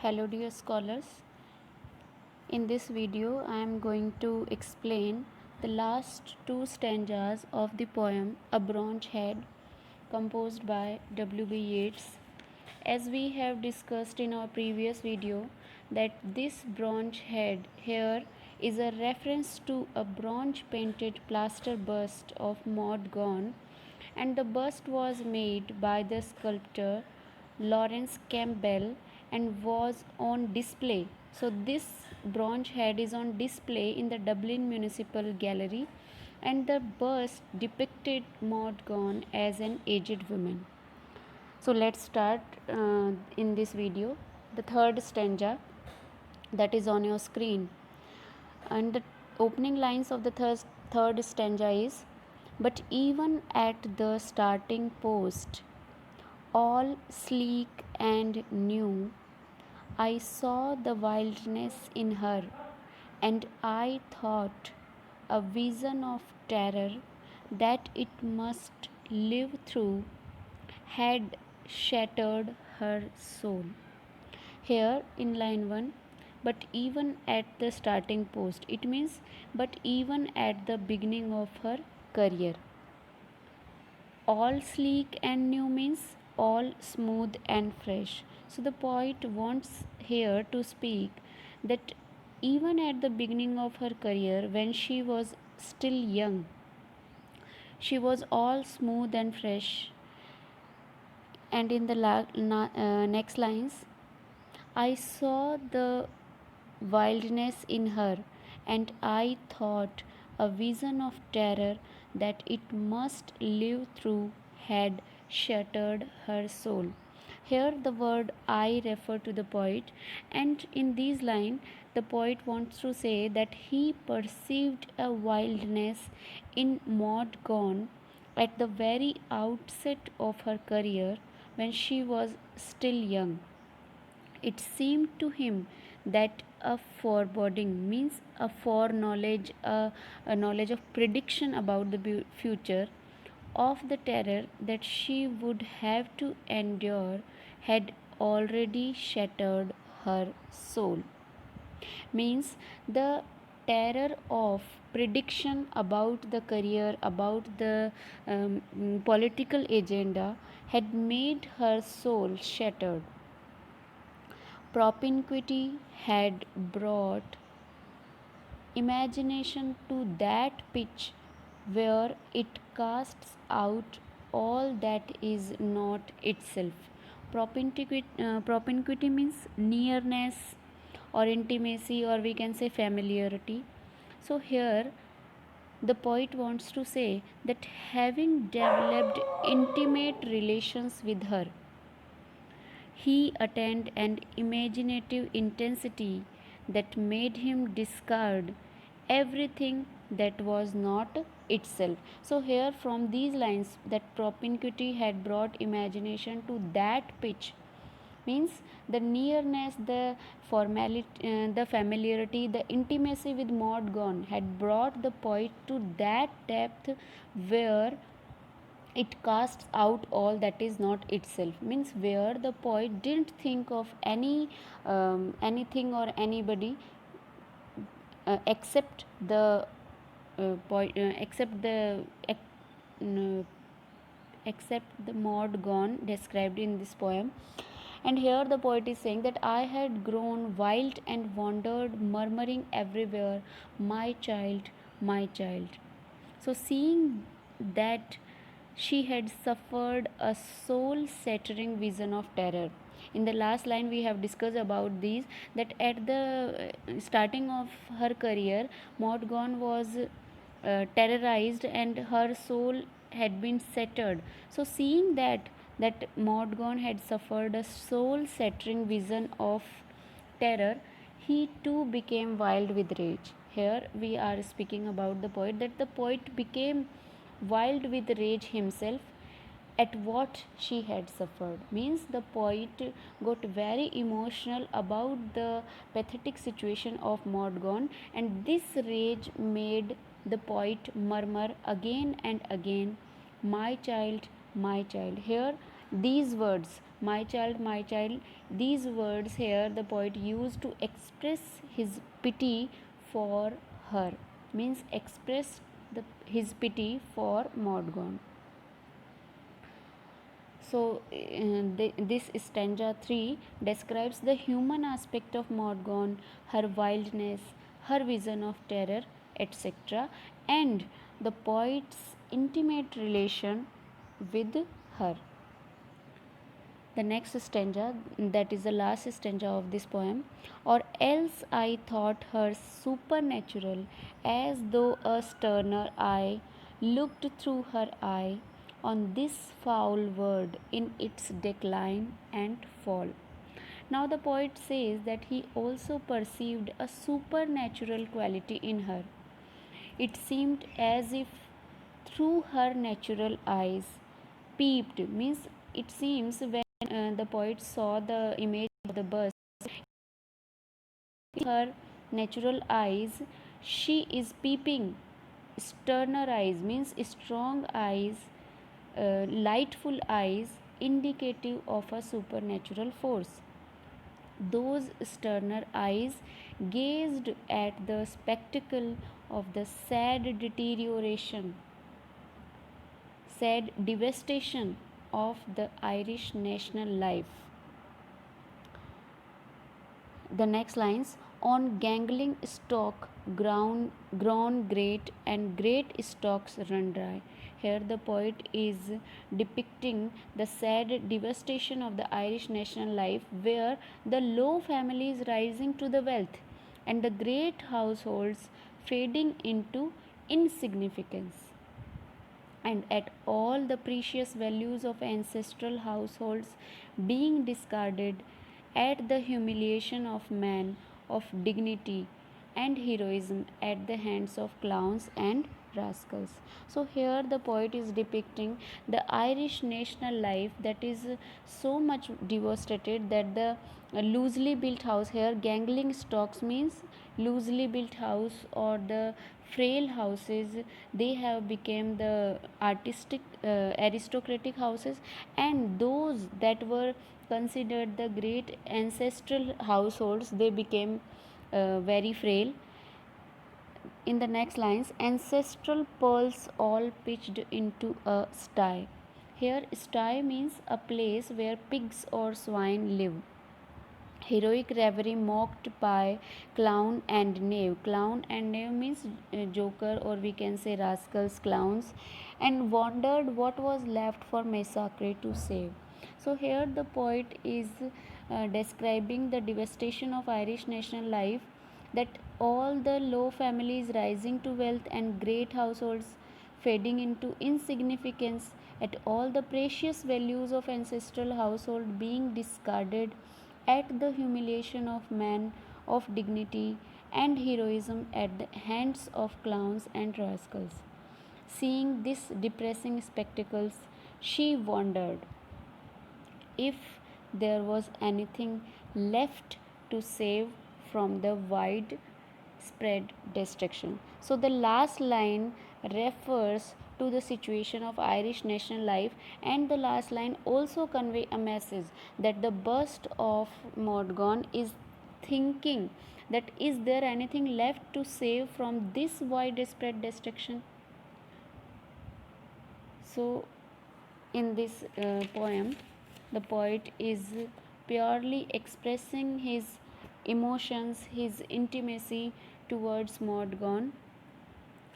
Hello dear scholars. In this video I am going to explain the last two stanzas of the poem A Bronze Head, composed by W.B. Yeats. As we have discussed in our previous video, that this bronze head here is a reference to a bronze painted plaster bust of Maud Gonne, and the bust was made by the sculptor Lawrence Campbell and was on display. So this bronze head is on display in the Dublin Municipal Gallery, and the bust depicted Maud Gonne as an aged woman. So let's start in this video the third stanza that is on your screen, and the opening lines of the third stanza is, but even at the starting post, all sleek and new, I saw the wildness in her, and I thought a vision of terror that it must live through had shattered her soul. Here in line 1, but even at the starting post, it means but even at the beginning of her career. All sleek and new means all smooth and fresh. So the poet wants here to speak that even at the beginning of her career, when she was still young, she was all smooth and fresh. And in the next lines, I saw the wildness in her, and I thought a vision of terror that it must live through had shattered her soul. Here the word I refer to the poet, and in these lines the poet wants to say that he perceived a wildness in Maud Gonne at the very outset of her career when she was still young. It seemed to him that a foreboding means a foreknowledge, a knowledge of prediction about the future of the terror that she would have to endure had already shattered her soul. Means the terror of prediction about the career, about the political agenda had made her soul shattered. Propinquity had brought imagination to that pitch where it casts out all that is not itself. Propinquity means nearness or intimacy, or we can say familiarity. So here the poet wants to say that having developed intimate relations with her, he attained an imaginative intensity that made him discard everything that was not itself. So here from these lines, that propinquity had brought imagination to that pitch means the nearness, the formality, the familiarity, the intimacy with Maud Gonne had brought the poet to that depth where it casts out all that is not itself, means where the poet didn't think of anything or anybody except the except the Maud Gonne described in this poem. And here the poet is saying that I had grown wild and wandered, murmuring everywhere, my child, my child. So, seeing that she had suffered a soul shattering vision of terror. In the last line, we have discussed about these, that at the starting of her career, Maud Gonne was terrorized and her soul had been shattered. So, seeing that Maud Gonne had suffered a soul shattering vision of terror, he too became wild with rage. Here we are speaking about the poet, that the poet became wild with rage himself at what she had suffered. Means the poet got very emotional about the pathetic situation of Maud Gonne, and this rage made the poet murmur again and again, my child, my child. Here these words, my child. These words here the poet used to express his pity for her, means express his pity for Mordgaunt. So, this stanza 3 describes the human aspect of Mordgaunt, her wildness, her vision of terror, etc., and the poet's intimate relation with her. The next stanza, that is the last stanza of this poem. Or else I thought her supernatural, as though a sterner eye looked through her eye on this foul world in its decline and fall. Now the poet says that he also perceived a supernatural quality in her. It seemed as if through her natural eyes peeped, means it seems when the poet saw the image of the bust, her natural eyes, she is peeping. Sterner eyes means strong eyes, lightful eyes, indicative of a supernatural force. Those sterner eyes gazed at the spectacle of the sad deterioration, sad devastation of the Irish national life. The next lines, on gangling stalk grown great and great stalks run dry. Here the poet is depicting the sad devastation of the Irish national life, where the low families rising to the wealth and the great households fading into insignificance, and at all the precious values of ancestral households being discarded at the humiliation of man of dignity and heroism at the hands of clowns and rascals. So here the poet is depicting the Irish national life that is so much devastated that the loosely built house, here gangling stocks means loosely built house or the frail houses, they have become the artistic aristocratic houses, and those that were considered the great ancestral households, they became very frail. In the next lines, ancestral pearls all pitched into a sty. Here sty means a place where pigs or swine live. Heroic reverie mocked by clown and knave. Clown and knave means joker, or we can say rascals, clowns, and wondered what was left for massacre to save. So here the poet is describing the devastation of Irish national life, that all the low families rising to wealth and great households fading into insignificance, at all the precious values of ancestral household being discarded at the humiliation of man of dignity and heroism at the hands of clowns and rascals. Seeing this depressing spectacles, she wondered if there was anything left to save from the wide spread destruction. So the last line refers to the situation of Irish national life, and the last line also convey a message that the bust of Mordgaunt is thinking that is there anything left to save from this widespread destruction. So in this poem, the poet is purely expressing his emotions, his intimacy towards Mordgaunt,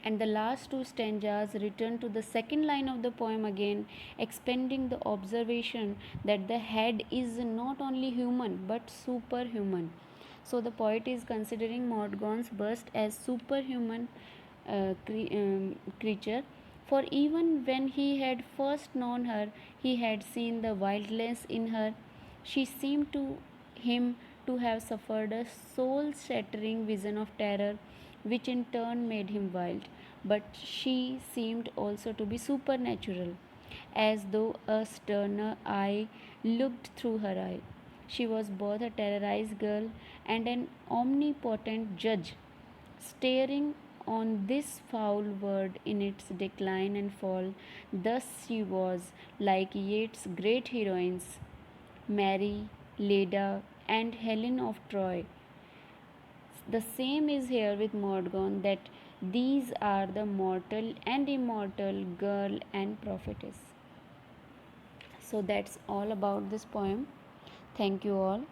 and the last two stanzas return to the second line of the poem again, expanding the observation that the head is not only human but superhuman. So the poet is considering Mordgaunt's bust as superhuman creature, for even when he had first known her, he had seen the wildness in her. She seemed to him to have suffered a soul shattering vision of terror, which in turn made him wild. But she seemed also to be supernatural, as though a sterner eye looked through her eye. She was both a terrorized girl and an omnipotent judge, staring on this foul world in its decline and fall. Thus she was, like Yeats' great heroines, Mary, Leda, and Helen of Troy. The same is here with Mordgon, that these are the mortal and immortal girl and prophetess. So that's all about this poem. Thank you all.